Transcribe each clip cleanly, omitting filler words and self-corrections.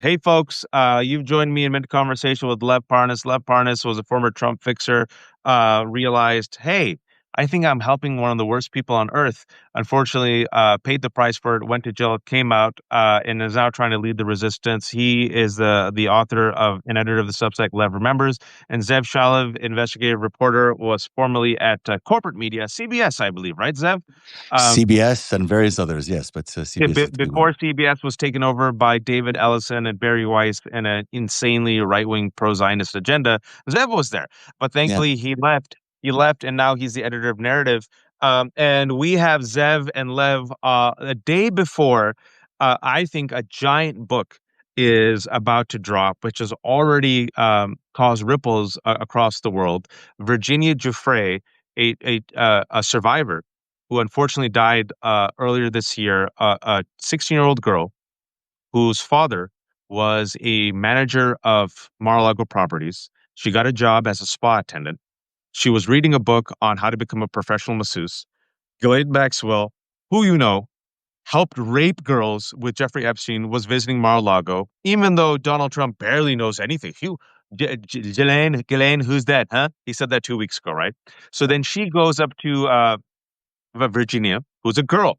Hey, folks, you've joined me in mid-conversation with Lev Parnas. Lev Parnas was a former Trump fixer, realized, hey, I think I'm helping one of the worst people on earth. Unfortunately, paid the price for it, went to jail, came out, and is now trying to lead the resistance. He is the author of and editor of the Substack Lev Remembers. And Zev Shalev, investigative reporter, was formerly at corporate media, CBS, I believe, right, Zev? Um, CBS and various others, yes, but Yeah, CBS is the big one. before CBS was taken over by David Ellison and Barry Weiss and an insanely right-wing pro-Zionist agenda, Zev was there. But Yeah. thankfully he left. He left, and now he's the editor of Narrative. And we have Zev and Lev a day before I think a giant book is about to drop, which has already caused ripples across the world. Virginia Giuffre, a survivor who unfortunately died earlier this year, a 16-year-old girl whose father was a manager of Mar-a-Lago properties. She got a job as a spa attendant. She was reading a book on how to become a professional masseuse. Ghislaine Maxwell, who you know, helped rape girls with Jeffrey Epstein, was visiting Mar-a-Lago, even though Donald Trump barely knows anything. Ghislaine, who's that, huh? He said that 2 weeks ago, right? So then she goes up to Virginia, who's a girl,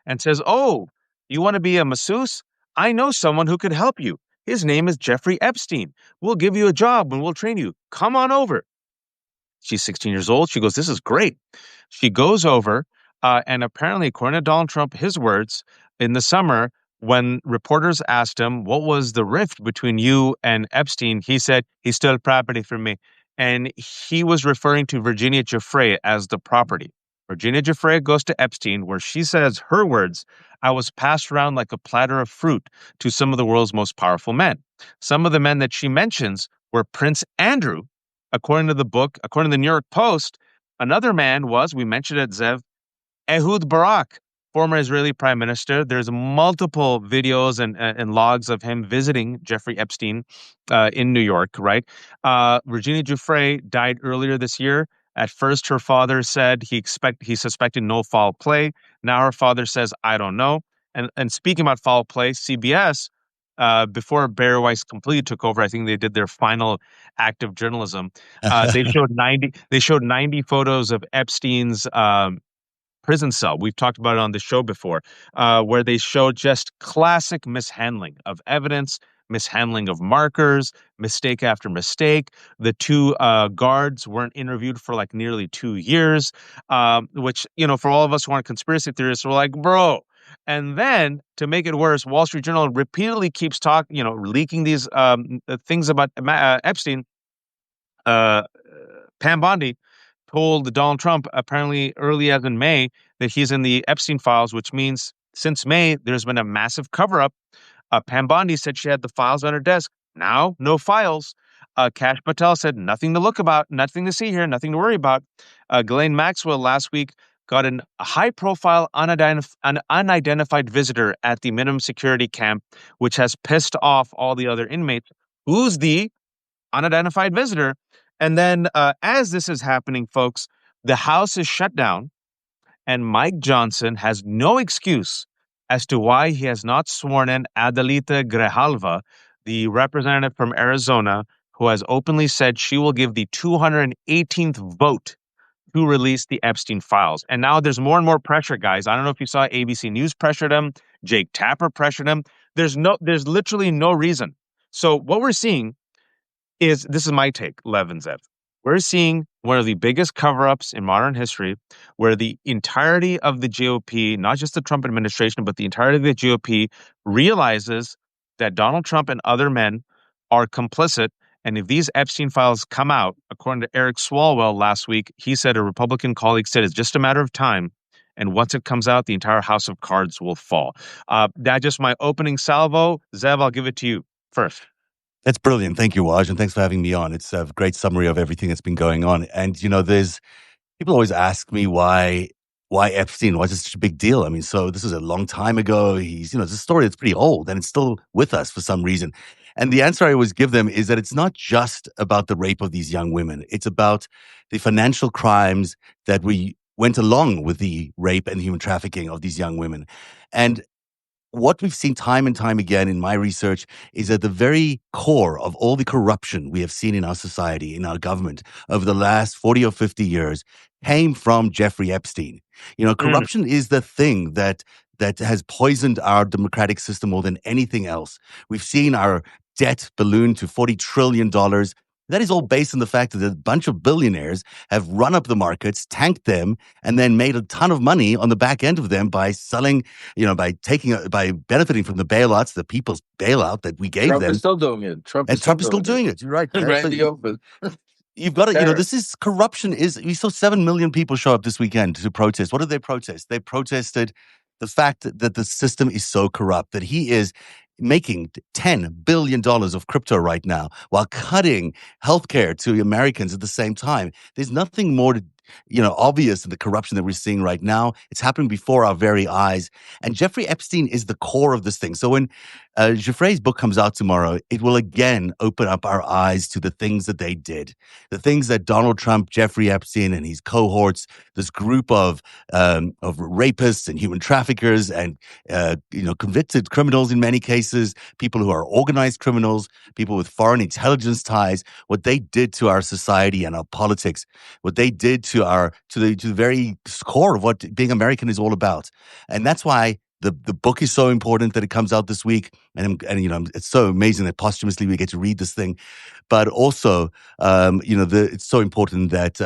and says, "Oh, you want to be a masseuse? I know someone who could help you. His name is Jeffrey Epstein. We'll give you a job and we'll train you. Come on over." She's 16 years old. She goes, "This is great." She goes over, and apparently, according to Donald Trump, his words, in the summer, when reporters asked him, "What was the rift between you and Epstein?" He said, "He stole property from me." And he was referring to Virginia Giuffre as the property. Virginia Giuffre goes to Epstein, where she says, her words, "I was passed around like a platter of fruit to some of the world's most powerful men." Some of the men that she mentions were Prince Andrew. According to the book, according to the New York Post, another man was, we mentioned it, Zev, Ehud Barak, former Israeli prime minister. There's multiple videos and logs of him visiting Jeffrey Epstein in New York, right? Virginia Giuffre died earlier this year. At first, her father said he suspected no foul play. Now her father says, "I don't know." And speaking about foul play, CBS, before Barry Weiss completely took over, I think they did their final act of journalism. They showed 90 photos of Epstein's prison cell. We've talked about it on the show before, where they showed just classic mishandling of evidence, mishandling of markers, mistake after mistake. The two guards weren't interviewed for like nearly 2 years, which, for all of us who aren't conspiracy theorists, we're like, bro. And then to make it worse, Wall Street Journal repeatedly keeps leaking these things about Epstein. uh, Pam Bondi told Donald Trump apparently early as in May that he's in the Epstein files, which means since May, there's been a massive cover up. Pam Bondi said she had the files on her desk. Now, no files. Kash Patel said nothing to look about, nothing to see here, nothing to worry about. Ghislaine Maxwell last week got a high profile an unidentified visitor at the minimum security camp, which has pissed off all the other inmates. Who's the unidentified visitor? And then, as this is happening, folks, the House is shut down, and Mike Johnson has no excuse as to why he has not sworn in Adelita Grijalva, the representative from Arizona, who has openly said she will give the 218th vote to release the Epstein files. And now there's more and more pressure, guys. I don't know if you saw ABC News pressured him, Jake Tapper pressured him. There's literally no reason. So what we're seeing is, this is my take, Lev and Zev. We're seeing one of the biggest cover-ups in modern history, where the entirety of the GOP, not just the Trump administration, but the entirety of the GOP realizes that Donald Trump and other men are complicit. And if these Epstein files come out, according to Eric Swalwell last week, he said, a Republican colleague said, it's just a matter of time. And once it comes out, the entire house of cards will fall. That's just my opening salvo. Zev, I'll give it to you first. That's brilliant. Thank you, Waj, and thanks for having me on. It's a great summary of everything that's been going on. And there's people always ask me why Epstein, why is it such a big deal? I mean, so this was a long time ago. It's a story that's pretty old, and it's still with us for some reason. And the answer I always give them is that it's not just about the rape of these young women. It's about the financial crimes that we went along with the rape and human trafficking of these young women. And what we've seen time and time again in my research is at the very core of all the corruption we have seen in our society, in our government over the last 40 or 50 years came from Jeffrey Epstein. Mm. Corruption is the thing that has poisoned our democratic system more than anything else. We've seen our debt balloon to $40 trillion. That is all based on the fact that a bunch of billionaires have run up the markets, tanked them, and then made a ton of money on the back end of them by selling, by benefiting from the bailouts, the people's bailout that we gave Trump is them. still doing it. Trump is And still Trump is still doing it. doing it. You're right. So Randy Open. you've got to, Terror. this is corruption. We saw 7 million people show up this weekend to protest. What did they protest? They protested the fact that the system is so corrupt that he is making $10 billion of crypto right now while cutting healthcare to Americans at the same time. There's nothing more obvious in the corruption that we're seeing right now. It's happening before our very eyes. And Jeffrey Epstein is the core of this thing. So when Geoffrey's book comes out tomorrow, it will again open up our eyes to the things that they did, the things that Donald Trump, Jeffrey Epstein, and his cohorts, this group of rapists and human traffickers and convicted criminals in many cases, people who are organized criminals, people with foreign intelligence ties, what they did to our society and our politics, what they did to the very core of what being American is all about. And that's why the book is so important that it comes out this week, and it's so amazing that posthumously we get to read this thing. But also, it's so important that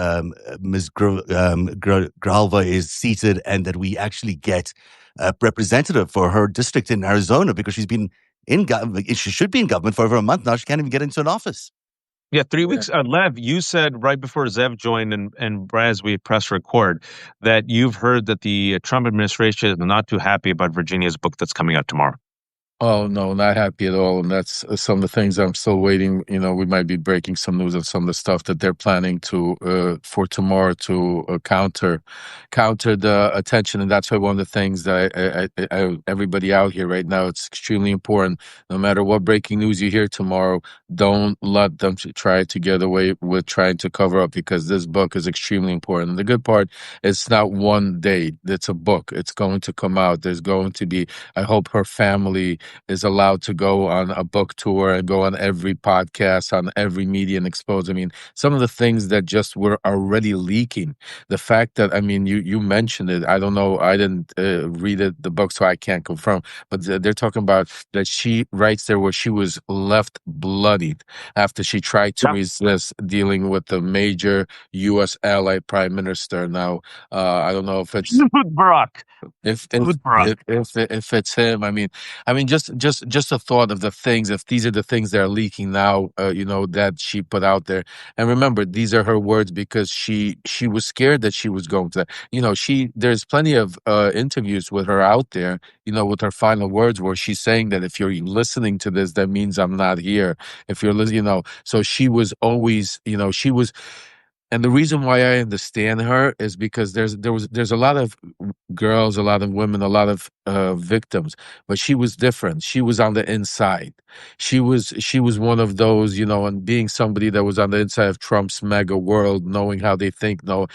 Ms. Gralva is seated and that we actually get a representative for her district in Arizona, because she's been in government. She should be in government for over a month now. She can't even get into an office. Yeah, 3 weeks. Yeah. Lev, you said right before Zev joined and as we press record that you've heard that the Trump administration is not too happy about Virginia's book that's coming out tomorrow. Oh no, not happy at all. And that's some of the things I'm still waiting. We might be breaking some news of some of the stuff that they're planning to for tomorrow to counter the attention. And that's why one of the things that everybody out here right now, it's extremely important. No matter what breaking news you hear tomorrow, don't let them try to get away with trying to cover up, because this book is extremely important. And the good part, it's not one day. It's a book. It's going to come out. There's going to be. I hope her family is allowed to go on a book tour and go on every podcast, on every media and expose. I mean, some of the things that just were already leaking. The fact that, I mean, you mentioned it. I don't know. I didn't read the book, so I can't confirm. But they're talking about that she writes there where she was left bloodied after she tried to Yeah. resist dealing with the major U.S. ally prime minister. Now, I don't know if it's Barack. if if Barack. if it's him. I mean, just a thought of the things. If these are the things that are leaking now, that she put out there. And remember, these are her words, because she was scared that she was going to. There's plenty of interviews with her out there. With her final words, where she's saying that if you're listening to this, that means I'm not here. If you're listening, so she was always, she was. And the reason why I understand her is because there's a lot of girls, a lot of women, a lot of victims, but she was different. She was on the inside. She was one of those, and being somebody that was on the inside of Trump's mega world, knowing how they think. No,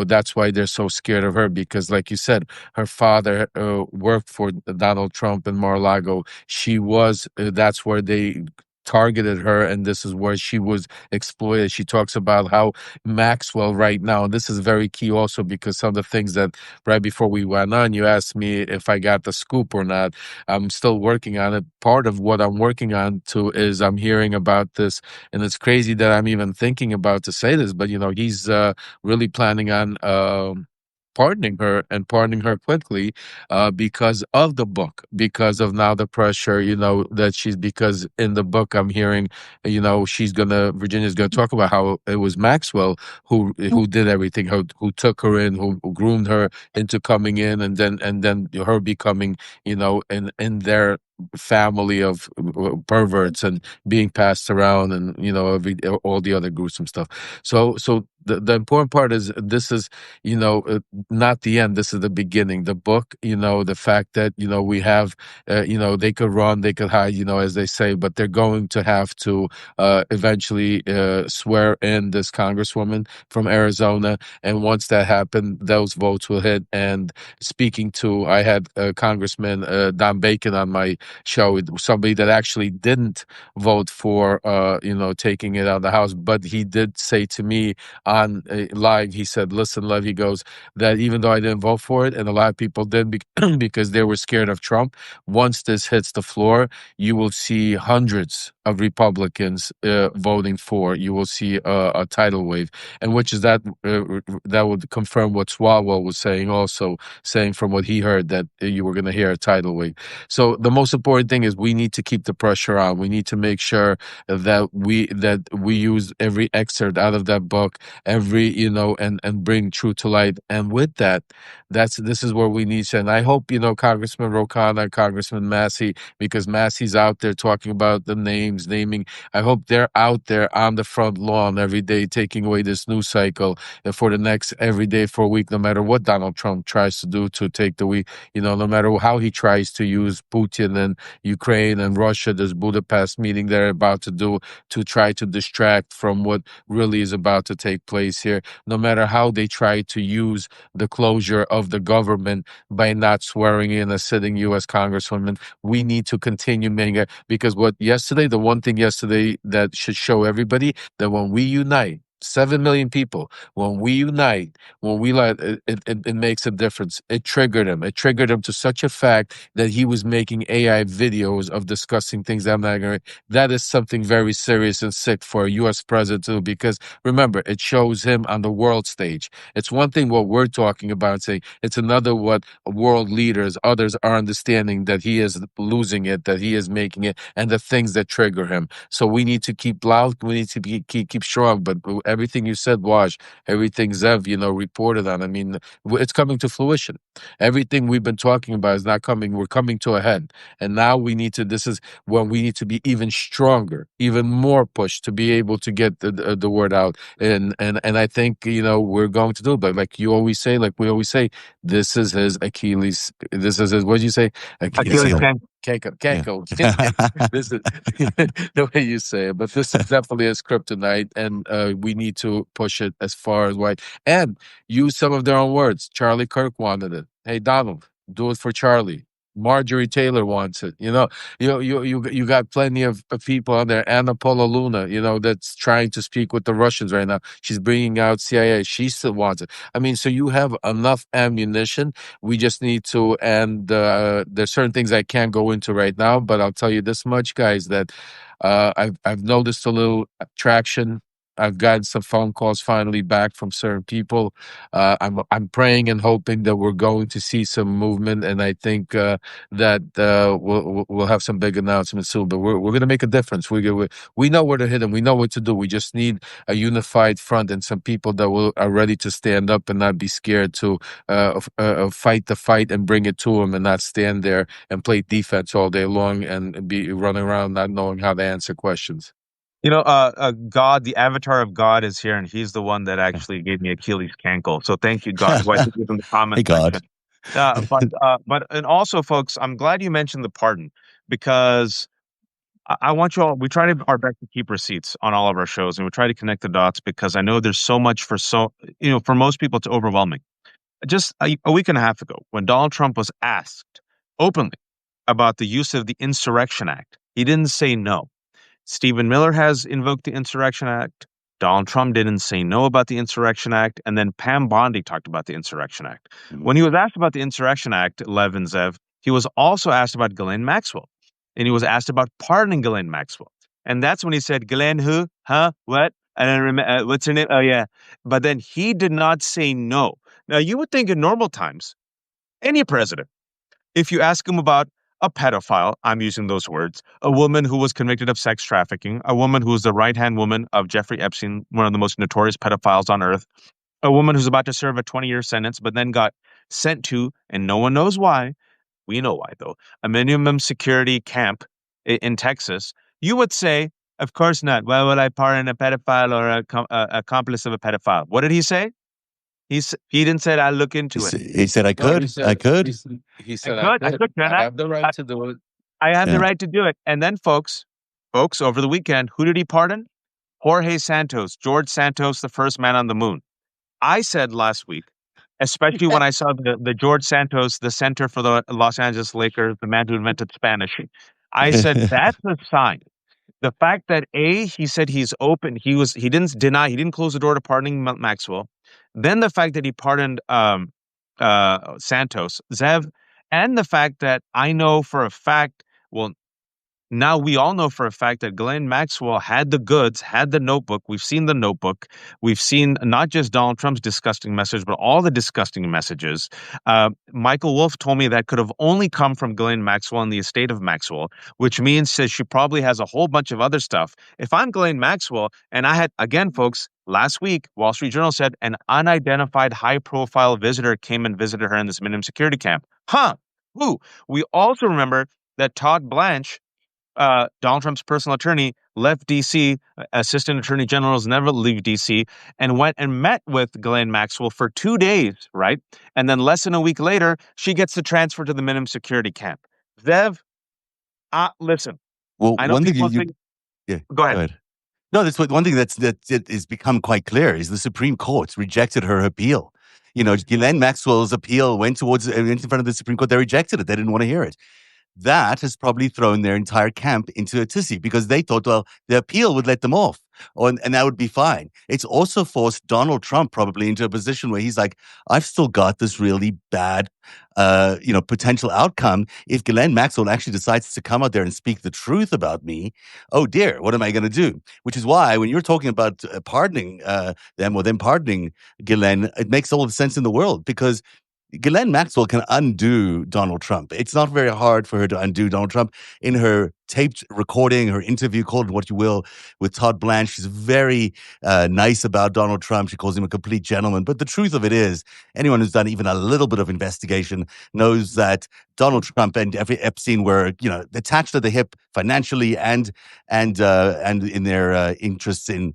that's why they're so scared of her, because, like you said, her father worked for Donald Trump in Mar-a-Lago. That's where they targeted her, and this is where she was exploited. She talks about how Maxwell right now, and this is very key also, because some of the things that right before we went on, you asked me if I got the scoop or not. I'm still working on it. Part of what I'm working on too is I'm hearing about this, and it's crazy that I'm even thinking about to say this, but he's really planning on pardoning her, and pardoning her quickly, because of the book, because of now the pressure, that because in the book I'm hearing, Virginia's gonna talk about how it was Maxwell who did everything, who took her in, who groomed her into coming in, and then her becoming, in their family of perverts and being passed around, and all the other gruesome stuff. So the important part is, this is, not the end. This is the beginning. The book, the fact that we have, they could run, they could hide, as they say, but they're going to have to eventually swear in this congresswoman from Arizona, and once that happened, those votes will hit. And speaking to, I had Congressman Don Bacon on my show, somebody that actually didn't vote for taking it out of the House, but he did say to me on live, he said, "Listen, Lev," he goes, "that even though I didn't vote for it, and a lot of people did because they were scared of Trump, once this hits the floor, you will see hundreds of Republicans voting for. You will see a tidal wave, and which is that would confirm what Swalwell was saying, also saying from what he heard, that you were going to hear a tidal wave. So the most important thing is we need to keep the pressure on. We need to make sure that we use every excerpt out of that book, every and bring truth to light. And with that, this is where we need to. And I hope Congressman Rokana, Congressman Massey, because Massey's out there talking about the naming. I hope they're out there on the front lawn every day, taking away this news cycle for the next every day for a week, no matter what Donald Trump tries to do to take the week. No matter how he tries to use Putin and Ukraine and Russia, this Budapest meeting they're about to do, to try to distract from what really is about to take place here. No matter how they try to use the closure of the government by not swearing in a sitting U.S. Congresswoman, we need to continue making it. Because the one thing yesterday that should show everybody that when we unite, 7 million people, when we unite, when we let it makes a difference. It triggered him. It triggered him to such a fact that he was making AI videos of discussing things that I'm not going to. That is something very serious and sick for a U.S. president too, because remember, it shows him on the world stage. It's one thing what we're talking about saying, it's another what world leaders, others are understanding that he is losing it, that he is making it, and the things that trigger him. So we need to keep loud. We need to keep strong. But everything you said, Waj, everything Zev, reported on, I mean, it's coming to fruition. Everything we've been talking about is not coming. We're coming to a head. And now this is when we need to be even stronger, even more pushed to be able to get the word out. And I think, we're going to do it. But like we always say, this is his Achilles. This is his, what did you say? Achilles heel. tendon. Yeah. Keiko. This is the way you say it, but this is definitely his kryptonite, and we need to push it as far as wide and use some of their own words. Charlie Kirk wanted it. Hey, Donald, do it for Charlie. Marjorie Taylor wants it. You got plenty of people on there. Anna Paula Luna, that's trying to speak with the Russians right now. She's bringing out CIA. She still wants it. I mean, so you have enough ammunition. We just need to, and there's certain things I can't go into right now, but I'll tell you this much, guys, that I've noticed a little traction. I've gotten some phone calls finally back from certain people. I'm praying and hoping that we're going to see some movement, and I think that we'll have some big announcements soon. But we're going to make a difference. We know where to hit them. We know what to do. We just need a unified front and some people that are ready to stand up and not be scared to fight the fight and bring it to them, and not stand there and play defense all day long and be running around not knowing how to answer questions. God, the avatar of God is here, and he's the one that Yeah. actually gave me Achilles cankle. So thank you, God, who I think was in the Hey, comment God. section. And also, folks, I'm glad you mentioned the pardon, because I want you all. We try to our best to keep receipts on all of our shows, and we try to connect the dots, because I know there's so much for most people it's overwhelming. Just a week and a half ago, when Donald Trump was asked openly about the use of the Insurrection Act, he didn't say no. Stephen Miller has invoked the Insurrection Act. Donald Trump didn't say no about the Insurrection Act. And then Pam Bondi talked about the Insurrection Act. Mhm. When he was asked about the Insurrection Act, Lev and Zev, he was also asked about Ghislaine Maxwell. And he was asked about pardoning Ghislaine Maxwell. And that's when he said, Ghislaine who? Huh? What? And then what's her name? Oh, yeah. But then he did not say no. Now, you would think in normal times, any president, if you ask him about a pedophile, I'm using those words, a woman who was convicted of sex trafficking, a woman who is the right hand woman of Jeffrey Epstein, one of the most notorious pedophiles on earth, a woman who's about to serve a 20-year sentence, but then got sent to, and no one knows why, We know why, though. A minimum security camp in Texas, you would say, of course not. Why would I pardon a pedophile or a accomplice of a pedophile? What did he say? He didn't say, I'll look into it. He said, I No, he could. I said could. he I said I could, I could. could, can I have the I, right to do it. I have the Yeah. right to do it. And then, folks, over the weekend, who did he pardon? Jorge Santos, George Santos, the first man on the moon. I said last week, especially when I saw the George Santos, the center for the Los Angeles Lakers, the man who invented Spanish, I said that's a sign. The fact that he said he's open, he didn't deny, he didn't close the door to pardoning Maxwell. Then the fact that he pardoned Santos, Zev, and the fact that I know for a fact, well, now we all know for a fact that Ghislaine Maxwell had the goods, had the notebook. We've seen the notebook. We've seen not just Donald Trump's disgusting message, but all the disgusting messages. Michael Wolff told me that could have only come from Ghislaine Maxwell and the estate of Maxwell, which means that she probably has a whole bunch of other stuff. If I'm Ghislaine Maxwell, and I had, again, folks, last week, Wall Street Journal said an unidentified high-profile visitor came and visited her in this minimum security camp. Huh? Who? We also remember that Todd Blanche, Donald Trump's personal attorney, left D.C. Assistant Attorney Generals never leave D.C. and went and met with Ghislaine Maxwell for 2 days, right? And then less than a week later, she gets the transfer to the minimum security camp. Zev, listen, Well, I know one thing people you think. yeah, Go go ahead. ahead. No, that's what one thing that it has become quite clear is the Supreme Court rejected her appeal. Ghislaine Maxwell's appeal went in front of the Supreme Court. They rejected it. They didn't want to hear it. That has probably thrown their entire camp into a tizzy because they thought, well, the appeal would let them off, and that would be fine. It's also forced Donald Trump probably into a position where he's like, I've still got this really bad, potential outcome. If Ghislaine Maxwell actually decides to come out there and speak the truth about me, oh dear, what am I going to do? Which is why when you're talking about pardoning them or them pardoning Ghislaine, it makes all the sense in the world because Ghislaine Maxwell can undo Donald Trump. It's not very hard for her to undo Donald Trump. In her taped recording, her interview, call it what you will, with Todd Blanche, she's very nice about Donald Trump. She calls him a complete gentleman. But the truth of it is, anyone who's done even a little bit of investigation knows that Donald Trump and Epstein were, attached at the hip financially and in their interests in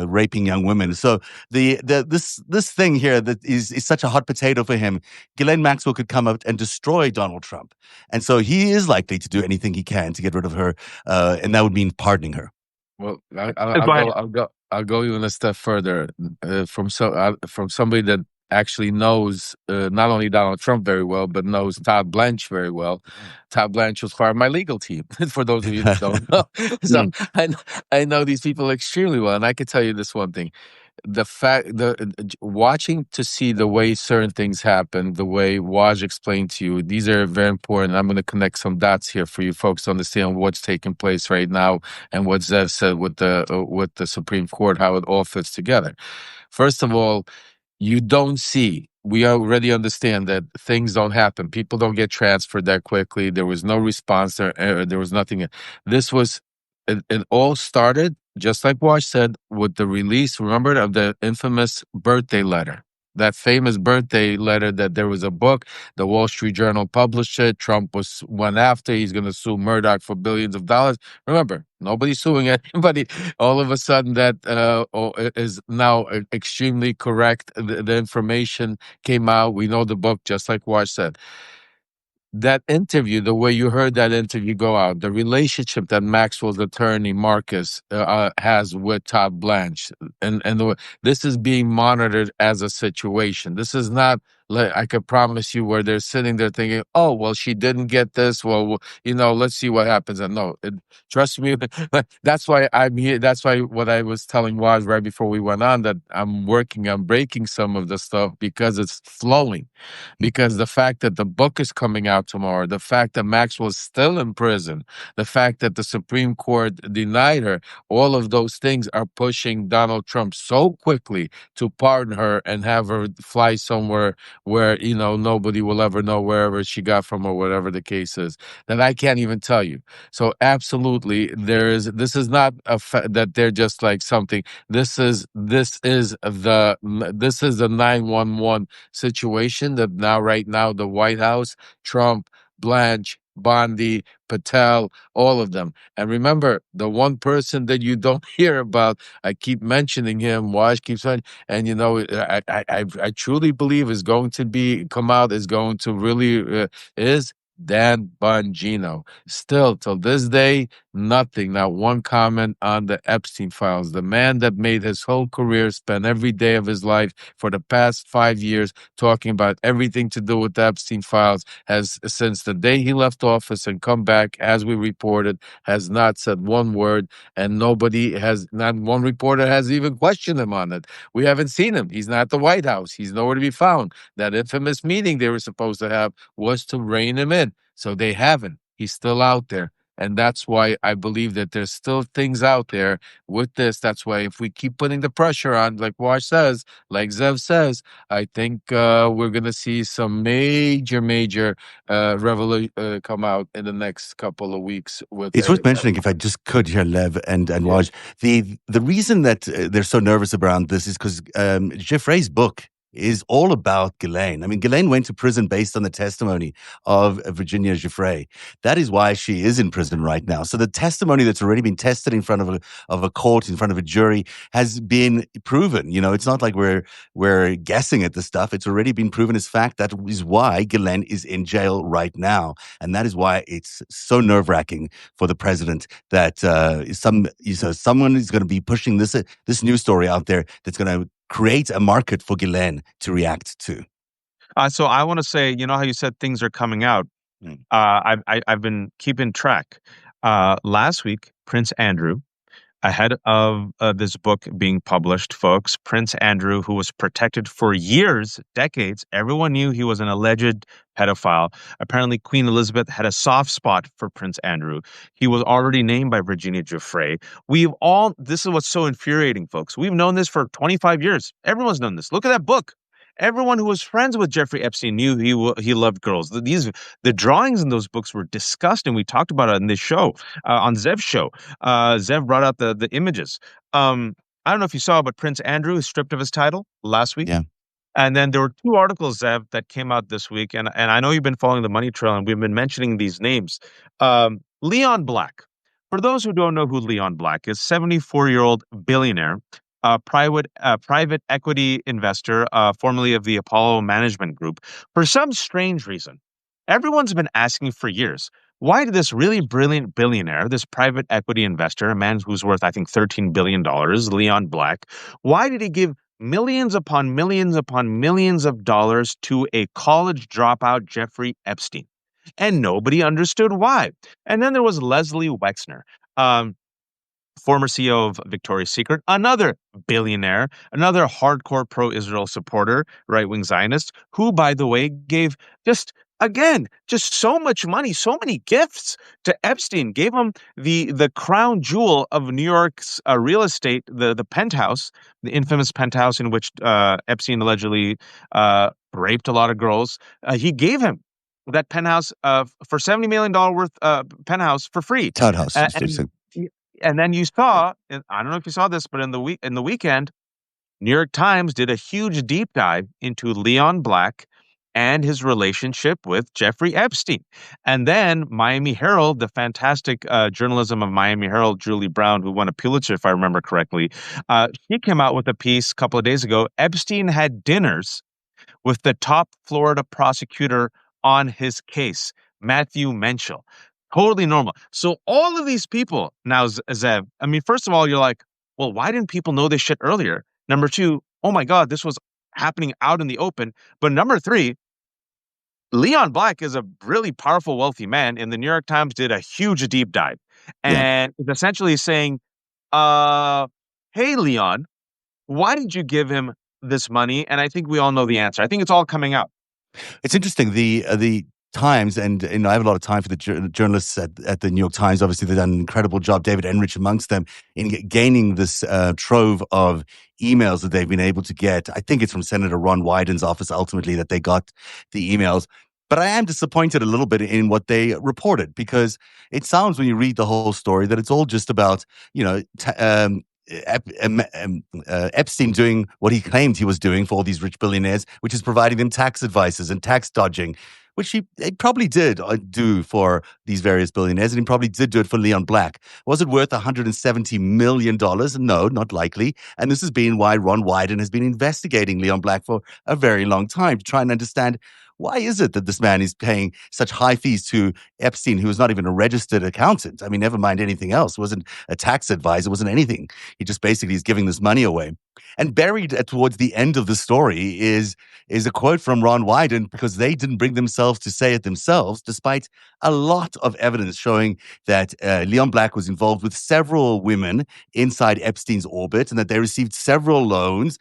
raping young women. So this thing here that is such a hot potato for him. Ghislaine Maxwell could come up and destroy Donald Trump, and so he is likely to do anything he can to get rid of her, and that would mean pardoning her. Well, Go ahead. I'll go even a step further from somebody that actually knows not only Donald Trump very well, but knows Todd Blanche very well. Todd Blanche was part of my legal team. For those of you that don't know, so I know these people extremely well, and I can tell you this one thing: watching to see the way certain things happen, the way Waj explained to you, these are very important. I'm going to connect some dots here for you folks to understand what's taking place right now and what Zev said with the Supreme Court, how it all fits together. First of all, you don't see. We already understand that things don't happen. People don't get transferred that quickly. There was no response. There was nothing. It all started, just like Wash said, with the release, remember, of the infamous birthday letter. That famous birthday letter that there was a book, the Wall Street Journal published it. Trump went after. He's going to sue Murdoch for billions of dollars. Remember, nobody's suing anybody. All of a sudden, that is now extremely correct. The information came out. We know the book, just like Wash said. That interview, the way you heard that interview go out, the relationship that Maxwell's attorney Marcus has with Todd Blanche, this is being monitored as a situation. This is not like I could promise you where they're sitting there thinking, "Oh, well, she didn't get this. Well, let's see what happens." And no, trust me, that's why I'm here. That's why what I was telling Waz right before we went on that I'm working on breaking some of the stuff because it's flowing. Because the fact that the book is coming out tomorrow, the fact that Maxwell is still in prison, the fact that the Supreme Court denied her, all of those things are pushing Donald Trump so quickly to pardon her and have her fly somewhere where, nobody will ever know wherever she got from or whatever the case is, that I can't even tell you. So absolutely, this is not that they're just like something. This is the 911 situation that right now the White House, Trump, Blanche, Bondi, Patel, all of them. And remember, the one person that you don't hear about, I keep mentioning him, Waj keeps mentioning, and I truly believe is going to come out, is going to really is Dan Bongino. Still, till this day, nothing, not one comment on the Epstein files. The man that made his whole career, spend every day of his life for the past 5 years talking about everything to do with the Epstein files, has, since the day he left office and come back, as we reported, has not said one word, and not one reporter has even questioned him on it. We haven't seen him. He's not at the White House. He's nowhere to be found. That infamous meeting they were supposed to have was to rein him in. So they haven't. He's still out there. And that's why I believe that there's still things out there with this. That's why if we keep putting the pressure on, like Wash says, like Zev says, I think we're going to see some major revolution come out in the next couple of weeks with It's worth everything. mentioning, if I just could here, Lev and Yeah. Waj, the reason that they're so nervous around this is because Jeffrey's book is all about Ghislaine. I mean, Ghislaine went to prison based on the testimony of Virginia Giuffre. That is why she is in prison right now. So the testimony that's already been tested in front of a court, in front of a jury, has been proven. It's not like we're guessing at the stuff. It's already been proven as fact. That is why Ghislaine is in jail right now, and that is why it's so nerve-wracking for the president that someone is going to be pushing this news story out there that's going to create a market for Ghislaine to react to. So I want to say, you know how you said things are coming out. Mm. I've been keeping track. Last week, Prince Andrew, ahead of this book being published, folks, Prince Andrew, who was protected for years, decades, everyone knew he was an alleged pedophile. Apparently, Queen Elizabeth had a soft spot for Prince Andrew. He was already named by Virginia Giuffre. This is what's so infuriating, folks. We've known this for 25 years. Everyone's known this. Look at that book. Everyone who was friends with Jeffrey Epstein knew he loved girls. The drawings in those books were disgusting. We talked about it in this show, on Zev's show. Zev brought out the images. I don't know if you saw, but Prince Andrew is stripped of his title last week. Yeah. And then there were two articles, Zev, that came out this week. And I know you've been following the money trail, and we've been mentioning these names. Leon Black. For those who don't know who Leon Black is, 74-year-old billionaire, private equity investor, formerly of the Apollo Management Group. For some strange reason, everyone's been asking for years, why did this really brilliant billionaire, this private equity investor, a man who's worth, I think, $13 billion, Leon Black, why did he give millions upon millions of dollars to a college dropout, Jeffrey Epstein? And nobody understood why. And then there was Leslie Wexner. Former CEO of Victoria's Secret, another billionaire, another hardcore pro-Israel supporter, right-wing Zionist, who, by the way, gave just so much money, so many gifts to Epstein, gave him the crown jewel of New York's real estate, the penthouse, the infamous penthouse in which Epstein allegedly raped a lot of girls. He gave him that penthouse for $70 million worth penthouse for free. Townhouse. And then you saw, and I don't know if you saw this, but in the weekend, New York Times did a huge deep dive into Leon Black and his relationship with Jeffrey Epstein. And then Miami Herald, the fantastic journalism of Miami Herald, Julie Brown, who won a Pulitzer, if I remember correctly, she came out with a piece a couple of days ago. Epstein had dinners with the top Florida prosecutor on his case, Matthew Menschel. Totally normal. So all of these people now, Zev, I mean, first of all, you're like, well, why didn't people know this shit earlier? Number two, oh my God, this was happening out in the open. But number three, Leon Black is a really powerful, wealthy man, and the New York Times did a huge deep dive. Yeah. And it's essentially saying, hey, Leon, why did you give him this money? And I think we all know the answer. I think it's all coming out. It's interesting. The Times, and I have a lot of time for the journalists at the New York Times. Obviously, they've done an incredible job, David Enrich amongst them, in gaining this trove of emails that they've been able to get. I think it's from Senator Ron Wyden's office ultimately that they got the emails. But I am disappointed a little bit in what they reported, because it sounds, when you read the whole story, that it's all just about, Epstein doing what he claimed he was doing for all these rich billionaires, which is providing them tax advices and tax dodging, which he probably did do for these various billionaires, and he probably did do it for Leon Black. Was it worth $170 million? No, not likely. And this has been why Ron Wyden has been investigating Leon Black for a very long time, to try and understand, why is it that this man is paying such high fees to Epstein, who is not even a registered accountant? I mean, never mind anything else. Wasn't a tax advisor, wasn't anything. He just basically is giving this money away. And buried towards the end of the story is a quote from Ron Wyden, because they didn't bring themselves to say it themselves, despite a lot of evidence showing that Leon Black was involved with several women inside Epstein's orbit, and that they received several loans,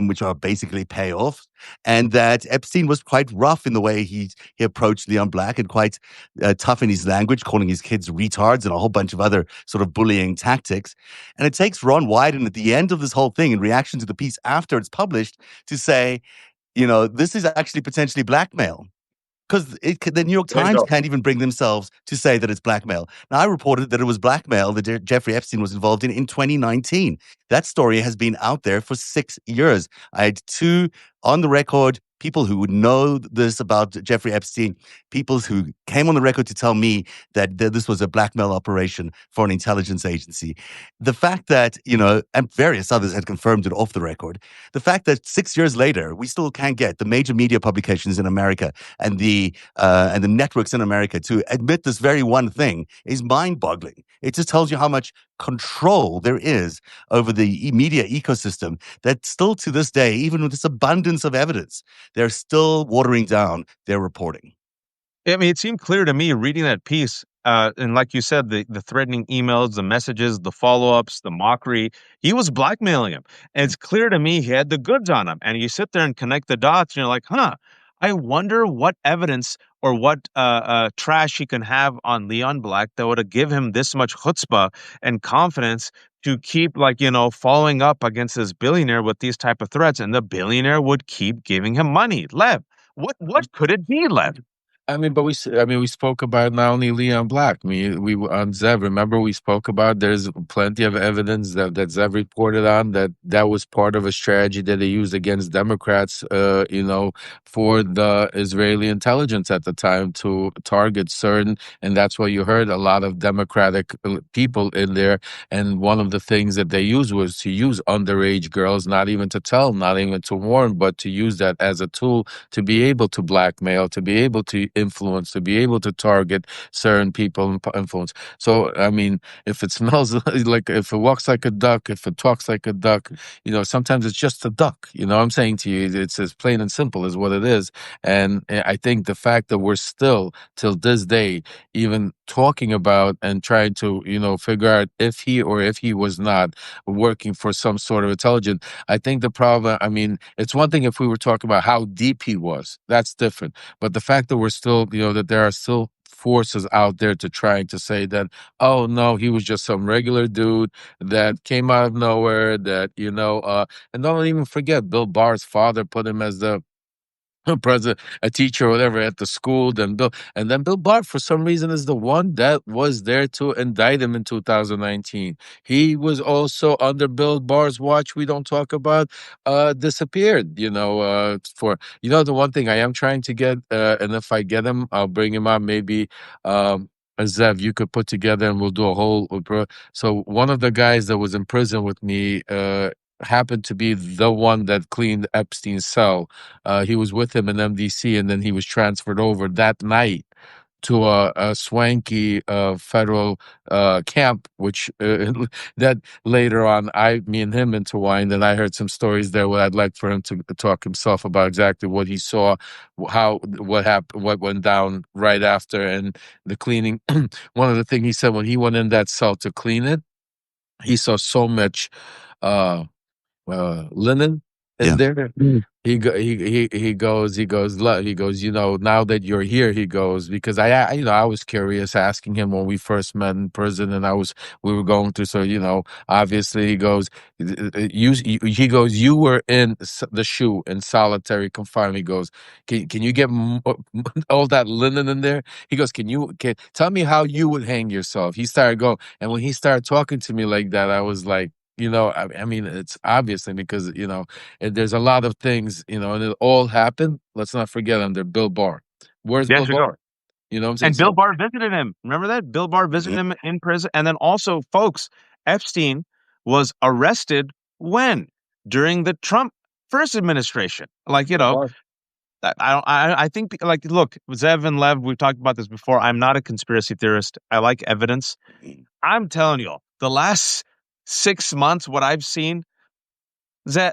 which are basically payoffs, and that Epstein was quite rough in the way he approached Leon Black, and quite tough in his language, calling his kids retards and a whole bunch of other sort of bullying tactics. And it takes Ron Wyden at the end of this whole thing, in reaction to the piece after it's published, to say, this is actually potentially blackmail. Because the New York There you Times go. can't even bring themselves to say that it's blackmail. Now, I reported that it was blackmail that Jeffrey Epstein was involved in 2019. That story has been out there for 6 years. I had two on the record people who would know this about Jeffrey Epstein, people who came on the record to tell me that this was a blackmail operation for an intelligence agency. The fact that, and various others had confirmed it off the record, the fact that 6 years later, we still can't get the major media publications in America and the networks in America to admit this very one thing is mind-boggling. It just tells you how much control there is over the media ecosystem, that still to this day, even with this abundance of evidence, they're still watering down their reporting. I mean, it seemed clear to me reading that piece, and like you said, the threatening emails, the messages, the follow-ups, the mockery, he was blackmailing him. And it's clear to me he had the goods on him. And you sit there and connect the dots, and you're like, huh, I wonder what evidence or what trash he can have on Leon Black that would give him this much chutzpah and confidence to keep, like, following up against this billionaire with these type of threats. And the billionaire would keep giving him money. Lev, what could it be, Lev? I mean, but we spoke about not only Leon Black. I mean, we on Zev. Remember, we spoke about there's plenty of evidence that Zev reported on that was part of a strategy that they used against Democrats. For the Israeli intelligence at the time to target certain, and that's why you heard a lot of Democratic people in there. And one of the things that they used was to use underage girls, not even to tell, not even to warn, but to use that as a tool to be able to blackmail, to be able to influence, to be able to target certain people and influence. So, I mean, if it smells like, if it walks like a duck, if it talks like a duck, sometimes it's just a duck. I'm saying to you, it's as plain and simple as what it is. And I think the fact that we're still, till this day, even talking about and trying to, figure out if he was not working for some sort of intelligence, I think the problem, I mean, it's one thing if we were talking about how deep he was, that's different. But the fact that we're still, that there are still forces out there to trying to say that, oh no, he was just some regular dude that came out of nowhere, that, and don't even forget, Bill Barr's father put him as the president, a teacher or whatever at the school. Then Bill Barr, for some reason, is the one that was there to indict him in 2019. He was also under Bill Barr's watch. We don't talk about disappeared. The one thing I am trying to get, and if I get him, I'll bring him on. Maybe a Zev, you could put together, and we'll do a whole. So one of the guys that was in prison with me. Happened to be the one that cleaned Epstein's cell. He was with him in MDC, and then he was transferred over that night to a swanky federal camp, which that later on, me and him intertwined, and I heard some stories there. What I'd like for him to talk himself about exactly what he saw, what happened, what went down right after, and the cleaning. One of the things he said when he went in that cell to clean it, he saw so much. Uh, Linen in Yeah. there. he goes, now that you're here, he goes, because I was curious, asking him when we first met in prison, and we were going through, so, obviously, he goes, he goes, you were in the shoe in solitary confinement. He goes, can you get all that linen in there? He goes, can tell me how you would hang yourself? He started going, and when he started talking to me like that, I was like, I mean, it's obviously because, and there's a lot of things, and it all happened. Let's not forget under Bill Barr. Where's Yeah, Bill sure. Barr? You know what I'm saying? And Bill So Barr visited him. Remember that? Bill Barr visited Mhm. him in prison. And then also, folks, Epstein was arrested when? During the Trump first administration. Like, Bill Barr. I don't I think like look, Zev and Lev, we've talked about this before. I'm not a conspiracy theorist. I like evidence. I'm telling you, the last 6 months, what I've seen, Zev,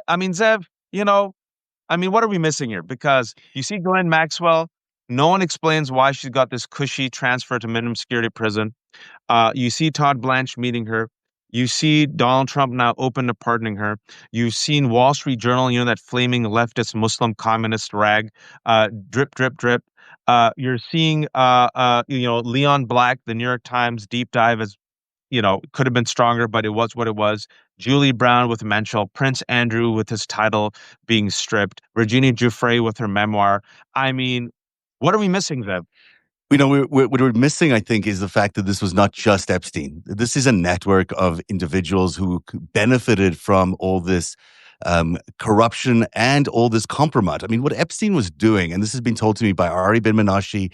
what are we missing here? Because you see Ghislaine Maxwell, no one explains why she's got this cushy transfer to minimum security prison. You see Todd Blanche meeting her. You see Donald Trump now open to pardoning her. You've seen Wall Street Journal, that flaming leftist Muslim communist rag, drip, drip, drip. You're seeing, Leon Black, the New York Times deep dive as could have been stronger, but it was what it was. Julie Brown with Menschel, Prince Andrew with his title being stripped, Virginia Giuffre with her memoir. I mean, what are we missing, Zev? What we're missing, I think, is the fact that this was not just Epstein. This is a network of individuals who benefited from all this corruption and all this compromise. I mean, what Epstein was doing, and this has been told to me by Ari Ben Menashe,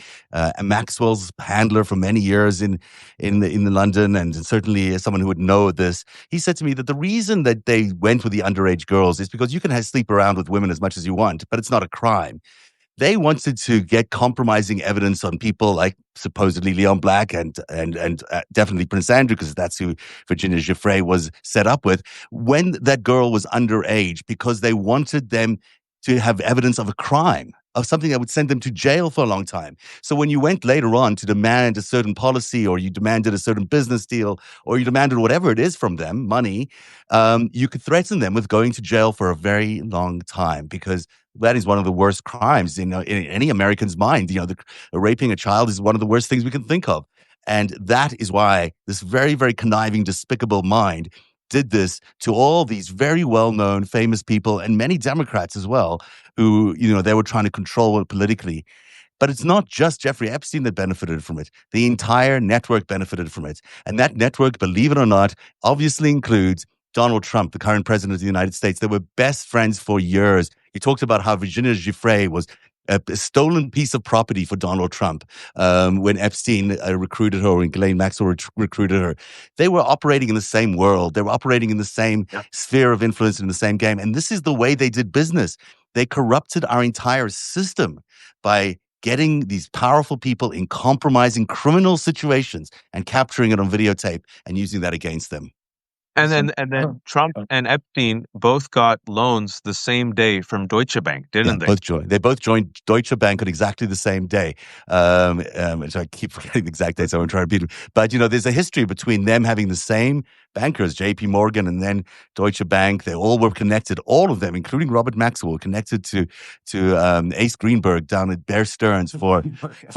Maxwell's handler for many years in London, and certainly as someone who would know this. He said to me that the reason that they went with the underage girls is because you can sleep around with women as much as you want, but it's not a crime. They wanted to get compromising evidence on people like supposedly Leon Black and definitely Prince Andrew, because that's who Virginia Giuffre was set up with, when that girl was underage, because they wanted them to have evidence of a crime, of something that would send them to jail for a long time. So when you went later on to demand a certain policy, or you demanded a certain business deal, or you demanded whatever it is from them, money, you could threaten them with going to jail for a very long time, because that is one of the worst crimes in any American's mind. Raping a child is one of the worst things we can think of. And that is why this very, very conniving, despicable mind did this to all these very well-known, famous people, and many Democrats as well, who, they were trying to control it politically. But it's not just Jeffrey Epstein that benefited from it. The entire network benefited from it. And that network, believe it or not, obviously includes Donald Trump, the current president of the United States. They were best friends for years. He talked about how Virginia Giuffre was a stolen piece of property for Donald Trump when Epstein recruited her, and Ghislaine Maxwell recruited her. They were operating in the same world. They were operating in the same sphere of influence, in the same game. And this is the way they did business. They corrupted our entire system by getting these powerful people in compromising criminal situations and capturing it on videotape and using that against them. And Listen, then Trump and Epstein both got loans the same day from Deutsche Bank, didn't they? They both joined Deutsche Bank on exactly the same day. So I keep forgetting the exact dates. I won't try to repeat it. But, there's a history between them having the same bankers, JP Morgan and then Deutsche Bank. They all were connected, all of them, including Robert Maxwell, connected to Ace Greenberg down at Bear Stearns for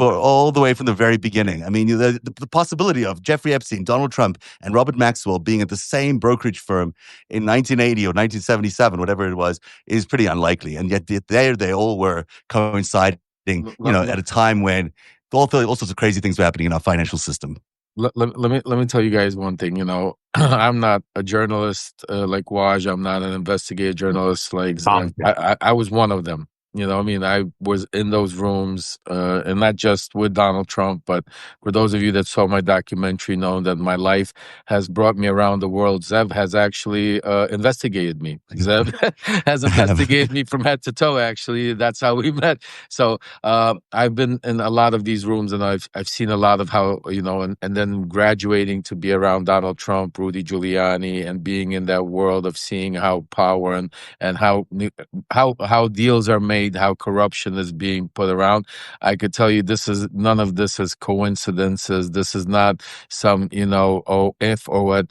all the way from the very beginning. I mean, the possibility of Jeffrey Epstein, Donald Trump, and Robert Maxwell being at the same brokerage firm in 1980 or 1977, whatever it was, is pretty unlikely. And yet there they all were coinciding, at a time when all sorts of crazy things were happening in our financial system. Let me tell you guys one thing. I'm not a journalist like Waj. I'm not an investigative journalist like Zach. I was one of them. I was in those rooms, and not just with Donald Trump, but for those of you that saw my documentary, know that my life has brought me around the world. Zev has actually investigated me. Zev has investigated me from head to toe. Actually, that's how we met. So I've been in a lot of these rooms, and I've seen a lot of how and then graduating to be around Donald Trump, Rudy Giuliani, and being in that world of seeing how power and how deals are made made, how corruption is being put around. I could tell you none of this is coincidences. This is not some, oh, if or what.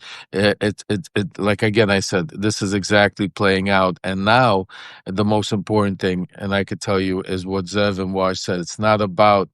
Like again, I said, this is exactly playing out. And now the most important thing, and I could tell you, is what Zev and Waj said. It's not about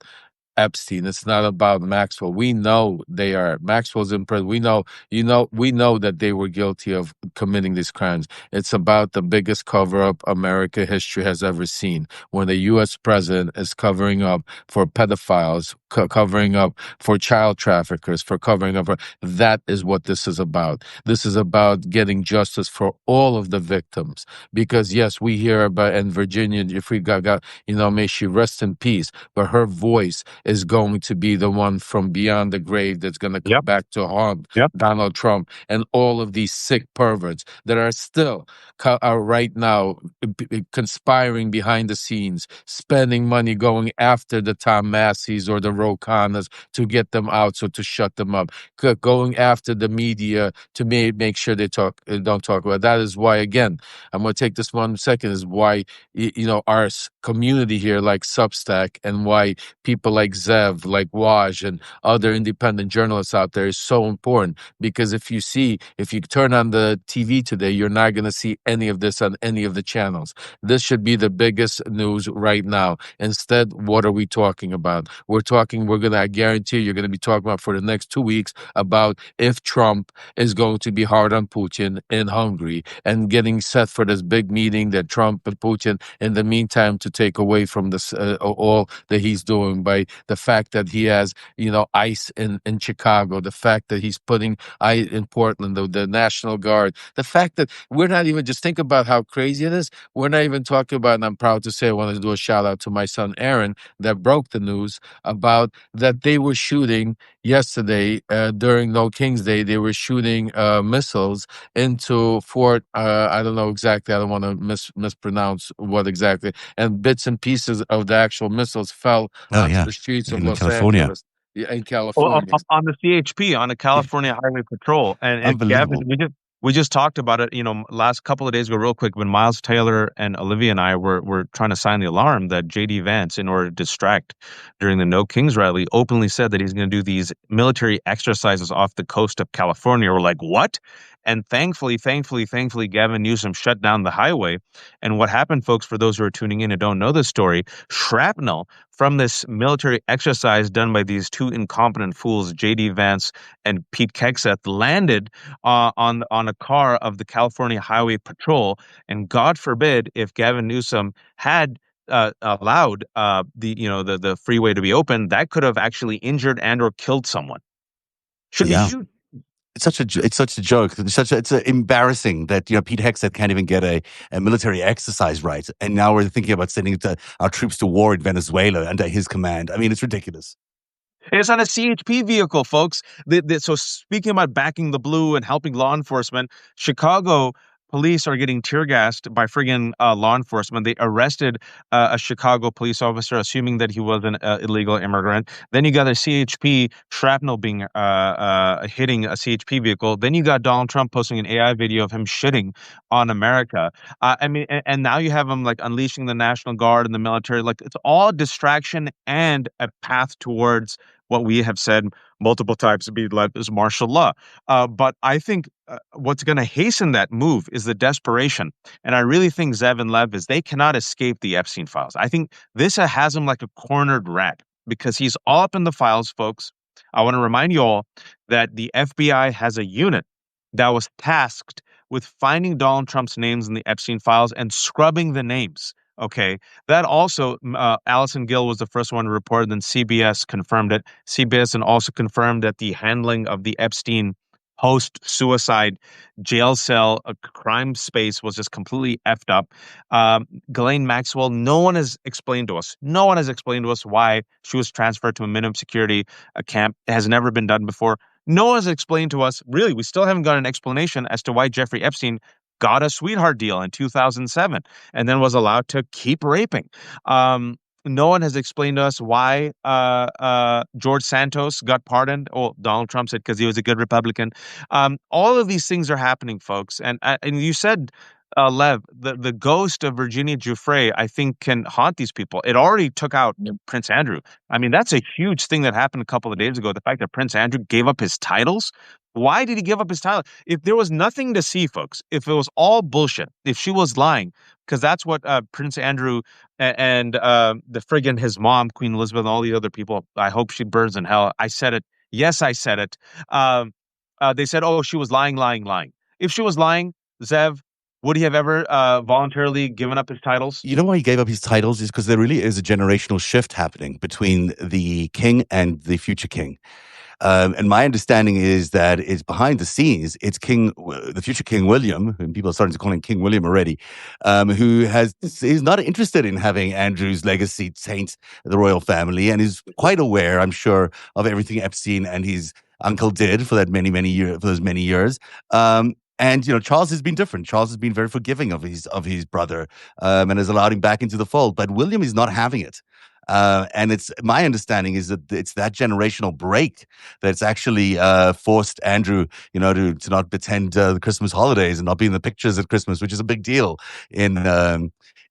Epstein. It's not about Maxwell. We know they are. Maxwell's in prison. We know that they were guilty of committing these crimes. It's about the biggest cover up America history has ever seen. When the U.S. president is covering up for pedophiles, covering up for child traffickers, for covering up that is what this is about. This is about getting justice for all of the victims. Because yes, we hear about in Virginia, if we got may she rest in peace, but her voice is going to be the one from beyond the grave that's going to come Yep. back to haunt Yep. Donald Trump and all of these sick perverts that are still are right now conspiring behind the scenes, spending money going after the Tom Masseys or the Rokanas to get them out, so to shut them up, going after the media to make sure they don't talk about. That is why, again, I'm going to take this 1 second, is why our community here, like Substack, and why people like Zev, like Waj, and other independent journalists out there is so important. Because if you turn on the TV today, you're not going to see any of this on any of the channels. This should be the biggest news right now. Instead, what are we talking about? I guarantee you're going to be talking about for the next 2 weeks about if Trump is going to be hard on Putin in Hungary and getting set for this big meeting that Trump and Putin, in the meantime, to take away from this all that he's doing by the fact that he has, ICE in Chicago, the fact that he's putting ICE in Portland, the National Guard, the fact that we're not even, just think about how crazy it is. We're not even talking about, and I'm proud to say, I want to do a shout out to my son Aaron that broke the news about that they were shooting yesterday during No King's Day. They were shooting missiles into Fort. I don't know exactly. I don't want to mispronounce what exactly. And bits and pieces of the actual missiles fell Oh onto yeah, the streets of in Los California, Angeles, in Well, California. on the CHP, on the California Highway Patrol, and Gavin, unbelievable. we just talked about it. Last couple of days ago, real quick, when Miles Taylor and Olivia and I were trying to sign the alarm, that JD Vance, in order to distract during the No Kings rally, openly said that he's going to do these military exercises off the coast of California. We're like, what? And thankfully, Gavin Newsom shut down the highway. And what happened, folks, for those who are tuning in and don't know this story, shrapnel from this military exercise done by these two incompetent fools, J.D. Vance and Pete Hegseth, landed on a car of the California Highway Patrol. And God forbid if Gavin Newsom had allowed the freeway to be open, that could have actually injured and or killed someone. Should be Yeah. huge. It's such a joke. It's embarrassing that Pete Hegseth can't even get a military exercise right, and now we're thinking about sending our troops to war in Venezuela under his command. I mean, it's ridiculous. It's on a CHP vehicle, folks. So speaking about backing the blue and helping law enforcement, Chicago police are getting tear gassed by friggin' law enforcement. They arrested a Chicago police officer, assuming that he was an illegal immigrant. Then you got a CHP shrapnel being hitting a CHP vehicle. Then you got Donald Trump posting an AI video of him shitting on America. I mean, and now you have him like unleashing the National Guard and the military. Like, it's all distraction and a path towards what we have said multiple times to be led as martial law. But I think what's going to hasten that move is the desperation. And I really think Zev and Lev they cannot escape the Epstein files. I think this has him like a cornered rat because he's all up in the files, folks. I want to remind you all that the FBI has a unit that was tasked with finding Donald Trump's names in the Epstein files and scrubbing the names. Okay. That also, Allison Gill was the first one to report, then CBS confirmed it. CBS and also confirmed that the handling of the Epstein post-suicide jail cell crime space was just completely effed up. Ghislaine Maxwell, no one has explained to us. No one has explained to us why she was transferred to a minimum security camp. It has never been done before. No one has explained to us, really, we still haven't got an explanation as to why Jeffrey Epstein got a sweetheart deal in 2007 and then was allowed to keep raping. No one has explained to us why George Santos got pardoned. Oh, Donald Trump said because he was a good Republican. All of these things are happening, folks. And you said Lev, the ghost of Virginia Giuffre, I think, can haunt these people. It already took out Yep. Prince Andrew. I mean, that's a huge thing that happened a couple of days ago. The fact that Prince Andrew gave up his titles. Why did he give up his title? If there was nothing to see, folks, if it was all bullshit, if she was lying, because that's what Prince Andrew and the friggin' his mom, Queen Elizabeth, and all the other people, I hope she burns in hell. I said it. Yes, I said it. Um, they said, oh, she was lying, lying, lying. If she was lying, Zev, would he have ever voluntarily given up his titles? You know why he gave up his titles is because there really is a generational shift happening between the king and the future king. And my understanding is that it's behind the scenes. It's the future King William, and people are starting to call him King William already, who is not interested in having Andrew's legacy taint the royal family, and is quite aware, I'm sure, of everything Epstein and his uncle did for that those many years. And Charles has been different. Charles has been very forgiving of his brother, and has allowed him back into the fold. But William is not having it. And it's my understanding is that it's that generational break that's actually forced Andrew, to not attend the Christmas holidays and not be in the pictures at Christmas, which is a big deal in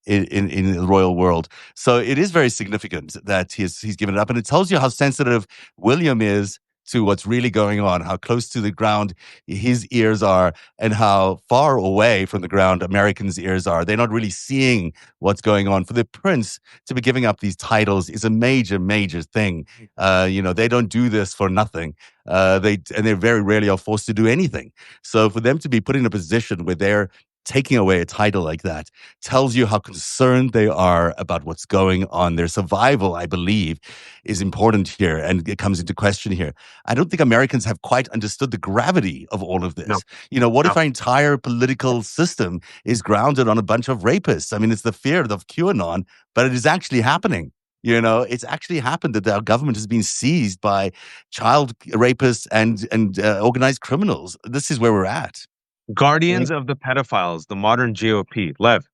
in the royal world. So it is very significant that he's given it up, and it tells you how sensitive William is to what's really going on, how close to the ground his ears are, and how far away from the ground Americans' ears are. They're not really seeing what's going on. For the prince to be giving up these titles is a major, major thing. They don't do this for nothing. They very rarely are forced to do anything. So for them to be put in a position where they're taking away a title like that tells you how concerned they are about what's going on. Their survival, I believe, is important here, and it comes into question here. I don't think Americans have quite understood the gravity of all of No, this. What if no. our entire political system is grounded on a bunch of rapists? I mean, it's the fear of QAnon, but it is actually happening. It's actually happened that our government has been seized by child rapists and organized criminals. This is where we're at. Guardians of the pedophiles, the modern GOP. Lev,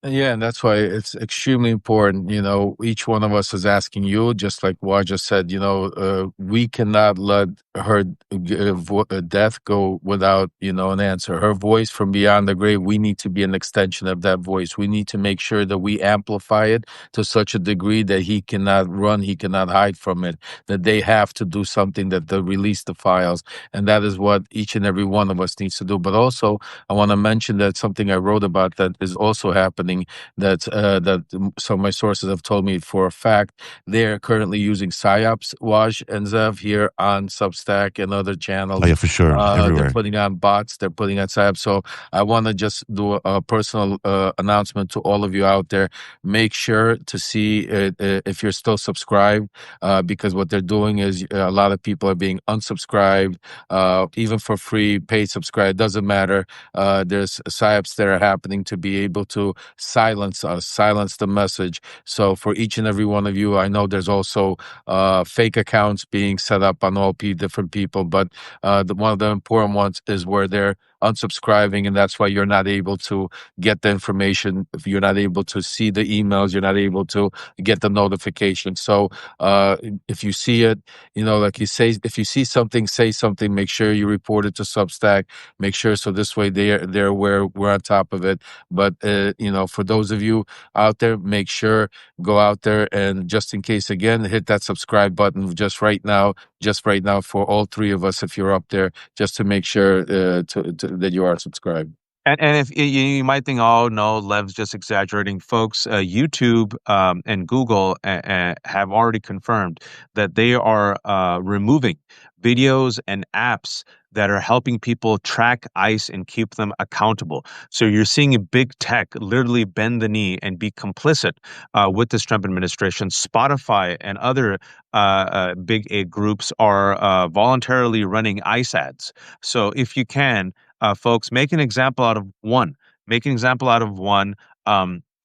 Yeah, and that's why it's extremely important. Each one of us is asking you, just like Waja said, we cannot let her death go without, an answer. Her voice from beyond the grave, we need to be an extension of that voice. We need to make sure that we amplify it to such a degree that he cannot run, he cannot hide from it, that they have to do something, that they release the files. And that is what each and every one of us needs to do. But also, I want to mention that something I wrote about that is also happening, that some of my sources have told me for a fact. They're currently using psyops, Waj and Zev, here on Substack and other Oh, channels. yeah, for sure. They're Everywhere. putting on bots, they're putting on psyops. So I want to just do a personal announcement to all of you out there. Make sure to see if you're still subscribed, because what they're doing is a lot of people are being unsubscribed, even for free, paid subscribe, doesn't matter. There's psyops that are happening to be able to silence us, silence the message. So for each and every one of you, I know there's also fake accounts being set up on all different people, but one of the important ones is where they're unsubscribing, and that's why you're not able to get the information. If you're not able to see the emails, you're not able to get the notification. So if you see it, like you say, if you see something, say something. Make sure you report it to Substack. Make sure, so this way they're aware, we're on top of it. But for those of you out there, make sure, go out there, and just in case, again, hit that subscribe button just right now for all three of us, if you're up there, just to make sure that you are subscribed. and if you might think, oh no, Lev's just exaggerating, folks. YouTube and Google have already confirmed that they are removing videos and apps that are helping people track ICE and keep them accountable. So you're seeing big tech literally bend the knee and be complicit with this Trump administration. Spotify and other big A groups are voluntarily running ICE ads. So if you can, folks, make an example out of one. Make an example out of one.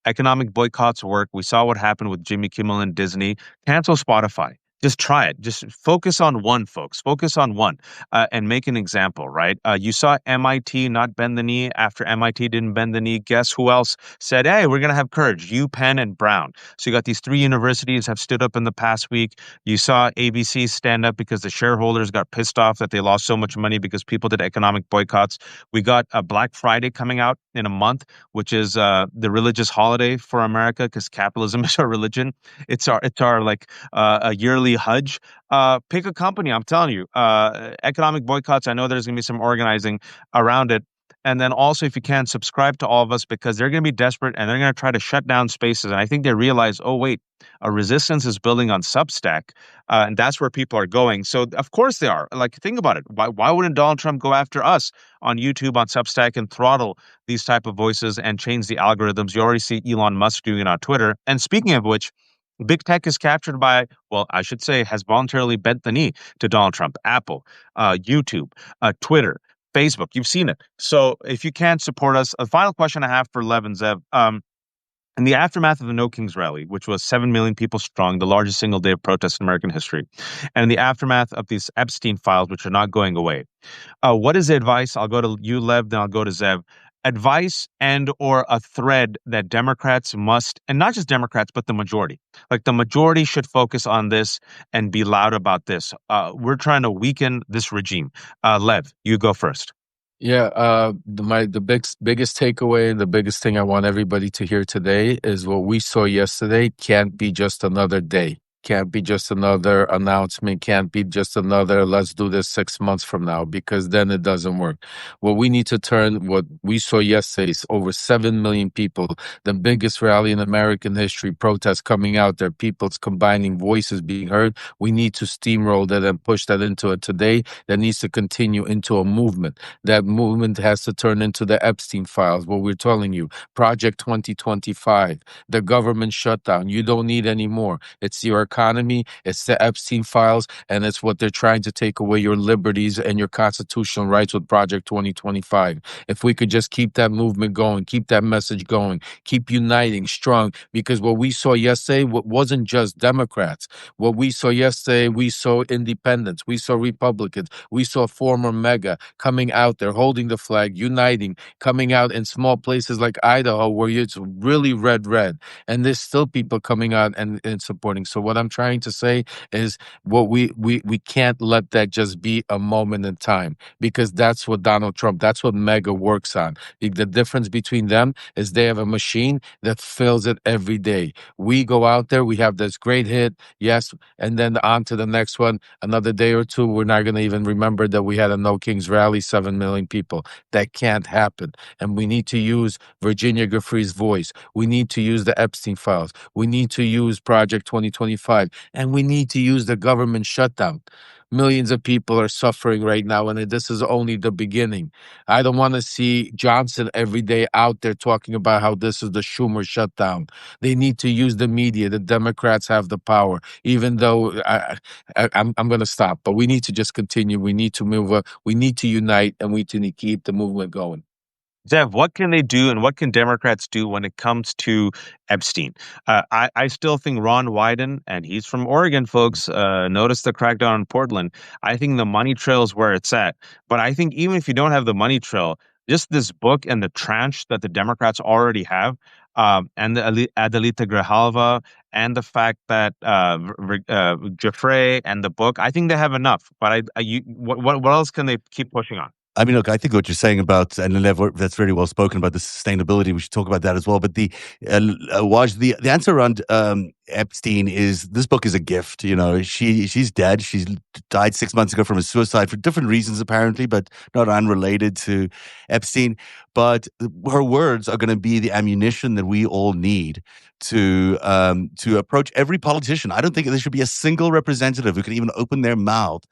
Economic boycotts work. We saw what happened with Jimmy Kimmel and Disney. Cancel Spotify. Just try it. Just focus on one, folks. Focus on one, and make an example, right? You saw MIT not bend the knee after MIT didn't bend the knee. Guess who else said, hey, we're going to have courage? You, Penn, and Brown. So you got these three universities have stood up in the past week. You saw ABC stand up because the shareholders got pissed off that they lost so much money because people did economic boycotts. We got a Black Friday coming out in a month, which is the religious holiday for America because capitalism is our religion. It's our like a yearly Hajj. Pick a company. I'm telling you, economic boycotts. I know there's going to be some organizing around it. And then also, if you can, subscribe to all of us because they're going to be desperate and they're going to try to shut down spaces. And I think they realize, oh, wait, a resistance is building on Substack. And that's where people are going. So, of course, they are. Like, think about it. Why wouldn't Donald Trump go after us on YouTube, on Substack, and throttle these type of voices and change the algorithms? You already see Elon Musk doing it on Twitter. And speaking of which, big tech is captured by, well, I should say, has voluntarily bent the knee to Donald Trump. Apple, YouTube, Twitter, Facebook. You've seen it. So if you can support us, a final question I have for Lev and Zev. In the aftermath of the No Kings rally, which was 7 million people strong, the largest single day of protest in American history, and in the aftermath of these Epstein files, which are not going away, what is the advice? I'll go to you, Lev, then I'll go to Zev. Advice and or a thread that Democrats must, and not just Democrats, but the majority. Like the majority should focus on this and be loud about this. We're trying to weaken this regime. Lev, you go first. Yeah, the biggest takeaway, the biggest thing I want everybody to hear today is what we saw yesterday can't be just another day. Can't be just another announcement, can't be just another let's do this 6 months from now, because then it doesn't work. What we need to turn, what we saw yesterday is over 7 million people, the biggest rally in American history, protests coming out there, people's combining voices being heard. We need to steamroll that and push that into it today. That needs to continue into a movement. That movement has to turn into the Epstein files, what we're telling you, Project 2025, the government shutdown. You don't need any more. It's your economy, it's the Epstein files, and it's what they're trying to take away your liberties and your constitutional rights with Project 2025. If we could just keep that movement going, keep that message going, keep uniting strong, because what we saw yesterday wasn't just Democrats. What we saw yesterday, we saw independents, we saw Republicans, we saw former MAGA coming out there, holding the flag, uniting, coming out in small places like Idaho where it's really red. And there's still people coming out and supporting. So what I'm trying to say is what we can't let that just be a moment in time, because that's what Donald Trump, that's what MAGA works on. The difference between them is they have a machine that fills it every day. We go out there, we have this great hit, yes, and then on to the next one. Another day or two, we're not going to even remember that we had a No Kings rally, 7 million people. That can't happen. And we need to use Virginia Giuffre's voice. We need to use the Epstein files. We need to use Project 2025. And we need to use the government shutdown. Millions of people are suffering right now, and this is only the beginning. I don't want to see Johnson every day out there talking about how this is the Schumer shutdown. They need to use the media. The Democrats have the power, even though I'm going to stop. But we need to just continue. We need to move. We need to unite, and we need to keep the movement going. Zev, what can they do and what can Democrats do when it comes to Epstein? I still think Ron Wyden, and he's from Oregon, folks, notice the crackdown in Portland. I think the money trail is where it's at. But I think even if you don't have the money trail, just this book and the tranche that the Democrats already have, and the Adelita Grijalva, and the fact that Giuffre and the book, I think they have enough. But what else can they keep pushing on? I mean, look, I think what you're saying about, and Lev, that's very well spoken about the sustainability. We should talk about that as well. But the answer around Epstein is this book is a gift. You know, she's dead. She's died 6 months ago from a suicide for different reasons, apparently, but not unrelated to Epstein. But her words are going to be the ammunition that we all need to approach every politician. I don't think there should be a single representative who can even open their mouth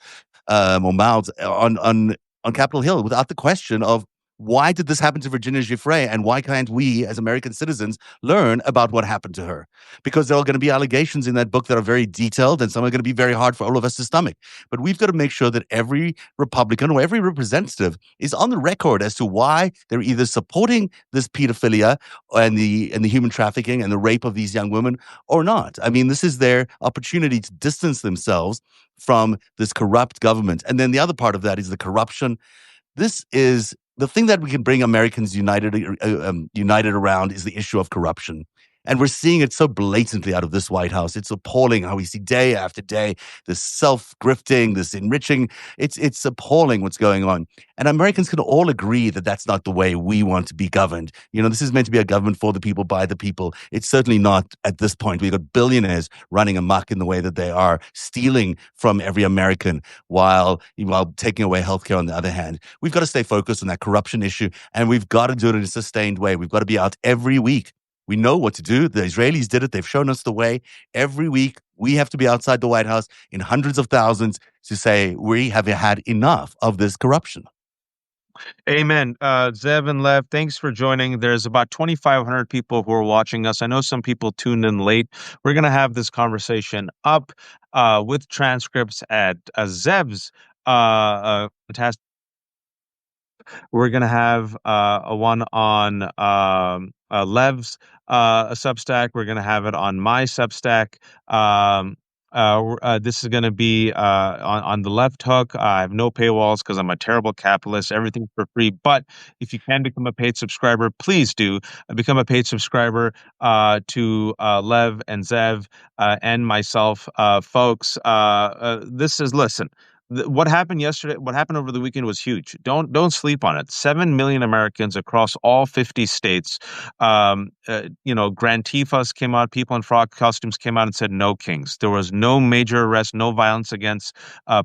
or mouths on Capitol Hill without the question of why did this happen to Virginia Giuffre, and why can't we, as American citizens, learn about what happened to her? Because there are going to be allegations in that book that are very detailed, and some are going to be very hard for all of us to stomach. But we've got to make sure that every Republican or every representative is on the record as to why they're either supporting this pedophilia and the human trafficking and the rape of these young women or not. I mean, this is their opportunity to distance themselves from this corrupt government. And then the other part of that is the corruption. This is the thing that we can bring Americans united around is the issue of corruption. And we're seeing it so blatantly out of this White House. It's appalling how we see day after day this self-grifting, this enriching. It's appalling what's going on. And Americans can all agree that that's not the way we want to be governed. You know, this is meant to be a government for the people, by the people. It's certainly not at this point. We've got billionaires running amok in the way that they are, stealing from every American while taking away healthcare on the other hand. We've got to stay focused on that corruption issue, and we've got to do it in a sustained way. We've got to be out every week. We know what to do. The Israelis did it. They've shown us the way. Every week, we have to be outside the White House in hundreds of thousands to say we have had enough of this corruption. Amen. Zev and Lev, thanks for joining. There's about 2,500 people who are watching us. I know some people tuned in late. We're going to have this conversation up with transcripts at Zev's fantastic. We're going to have a one on Lev's Substack. We're going to have it on my Substack. This is going to be on the left hook. I have no paywalls because I'm a terrible capitalist. Everything's for free. But if you can become a paid subscriber, please do become a paid subscriber to Lev and Zev and myself, folks. Listen. What happened yesterday, what happened over the weekend was huge. Don't sleep on it. 7 million Americans across all 50 states. Grand Tifas came out, people in frog costumes came out and said no kings. There was no major arrest, no violence against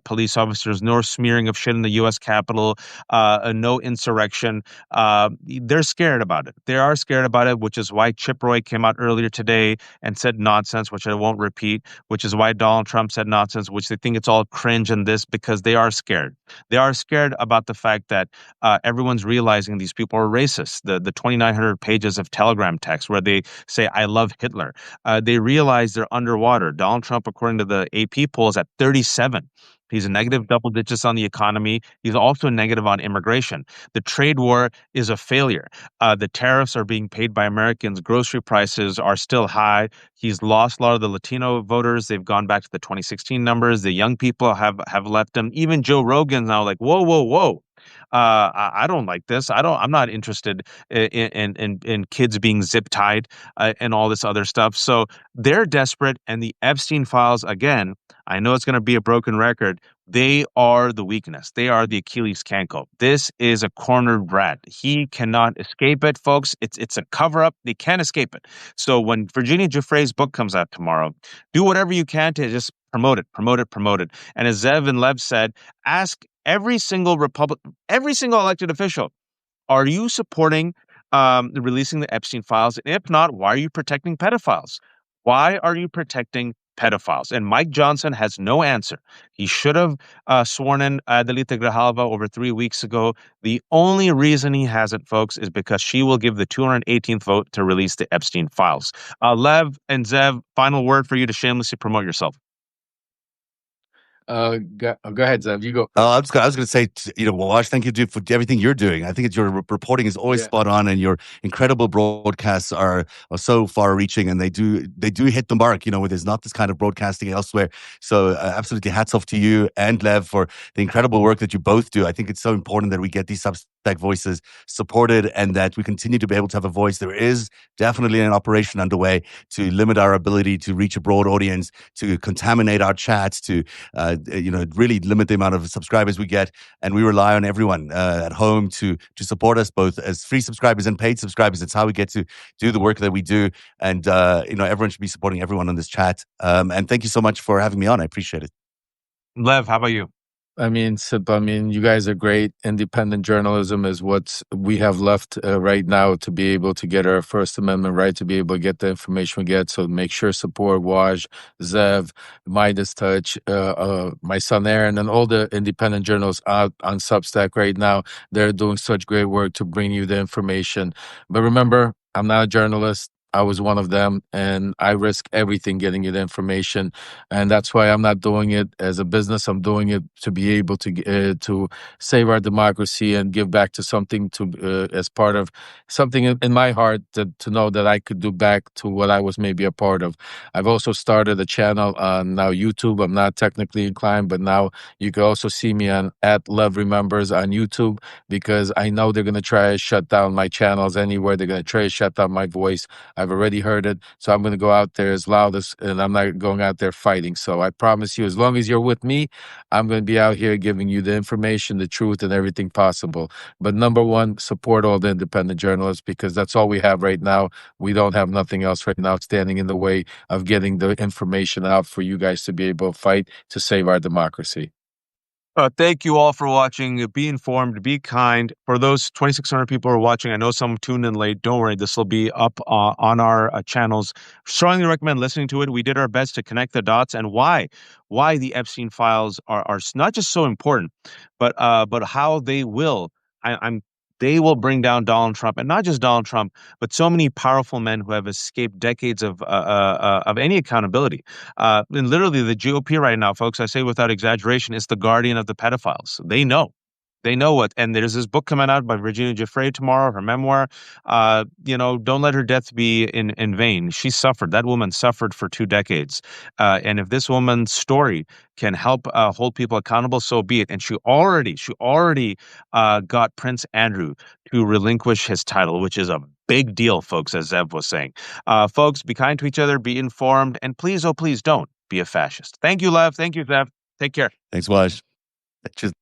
police officers, no smearing of shit in the U.S. Capitol, no insurrection. They're scared about it. They are scared about it, which is why Chip Roy came out earlier today and said nonsense, which I won't repeat, which is why Donald Trump said nonsense, which they think it's all cringe and this, because they are scared. They are scared about the fact that everyone's realizing these people are racist. The 2,900 pages of Telegram text where they say, I love Hitler. They realize they're underwater. Donald Trump, according to the AP polls, at 37. He's a negative double digits on the economy. He's also negative on immigration. The trade war is a failure. The tariffs are being paid by Americans. Grocery prices are still high. He's lost a lot of the Latino voters. They've gone back to the 2016 numbers. The young people have left him. Even Joe Rogan's now like, whoa, whoa, whoa. I don't like this. I'm not interested in kids being zip tied and all this other stuff. So they're desperate. And the Epstein files, again, I know it's going to be a broken record. They are the weakness. They are the Achilles cankel. This is a cornered rat. He cannot escape it, folks. It's a cover up. They can't escape it. So when Virginia Giuffre's book comes out tomorrow, do whatever you can to just promote it, promote it, promote it. And as Zev and Lev said, ask every single elected official, are you supporting releasing the Epstein files? And if not, why are you protecting pedophiles? Why are you protecting pedophiles? And Mike Johnson has no answer. He should have sworn in Adelita Grijalva over 3 weeks ago. The only reason he hasn't, folks, is because she will give the 218th vote to release the Epstein files. Lev and Zev, final word for you to shamelessly promote yourself. Go ahead, Zev. You go. I was going to say, Waj, thank you for everything you're doing. I think your reporting is always spot on, and your incredible broadcasts are so far-reaching, and they do hit the mark. Where there's not this kind of broadcasting elsewhere. So, absolutely, hats off to you and Lev for the incredible work that you both do. I think it's so important that we get these Substack voices supported, and that we continue to be able to have a voice. There is definitely an operation underway to limit our ability to reach a broad audience, to contaminate our chats, to really limit the amount of subscribers we get, and we rely on everyone at home to support us, both as free subscribers and paid subscribers. It's how we get to do the work that we do, and everyone should be supporting everyone on this chat. And thank you so much for having me on. I appreciate it. Lev, how about you? I mean, Sip, I mean, you guys are great. Independent journalism is what we have left right now to be able to get our First Amendment right, to be able to get the information we get. So make sure support Waj, Zev, Midas Touch, my son Aaron, and all the independent journalists out on Substack right now. They're doing such great work to bring you the information. But remember, I'm not a journalist. I was one of them, and I risk everything getting you the information, and that's why I'm not doing it as a business. I'm doing it to be able to save our democracy and give back to something to as part of something in my heart to know that I could do back to what I was maybe a part of. I've also started a channel on now YouTube. I'm not technically inclined, but now you can also see me on at Lev Remembers on YouTube, because I know they're going to try to shut down my channels anywhere. They're going to try to shut down my voice. I've already heard it. So I'm going to go out there as loud as, and I'm not going out there fighting. So I promise you, as long as you're with me, I'm going to be out here giving you the information, the truth, and everything possible. But number one, support all the independent journalists, because that's all we have right now. We don't have nothing else right now standing in the way of getting the information out for you guys to be able to fight to save our democracy. Thank you all for watching. Be informed, be kind. For those 2,600 people who are watching, I know some tuned in late. Don't worry, this will be up on our channels. Strongly recommend listening to it. We did our best to connect the dots and why the Epstein files are not just so important, but how they will. I'm they will bring down Donald Trump, and not just Donald Trump, but so many powerful men who have escaped decades of any accountability. And literally, the GOP right now, folks, I say without exaggeration, is the guardian of the pedophiles. They know. They know what. And there's this book coming out by Virginia Giuffre tomorrow, her memoir. Don't let her death be in vain. She suffered. That woman suffered for 2 decades. And if this woman's story can help hold people accountable, so be it. And she already got Prince Andrew to relinquish his title, which is a big deal, folks, as Zev was saying. Folks, be kind to each other, be informed, and please, oh, please don't be a fascist. Thank you, Lev. Thank you, Zev. Take care. Thanks, Waj. Cheers.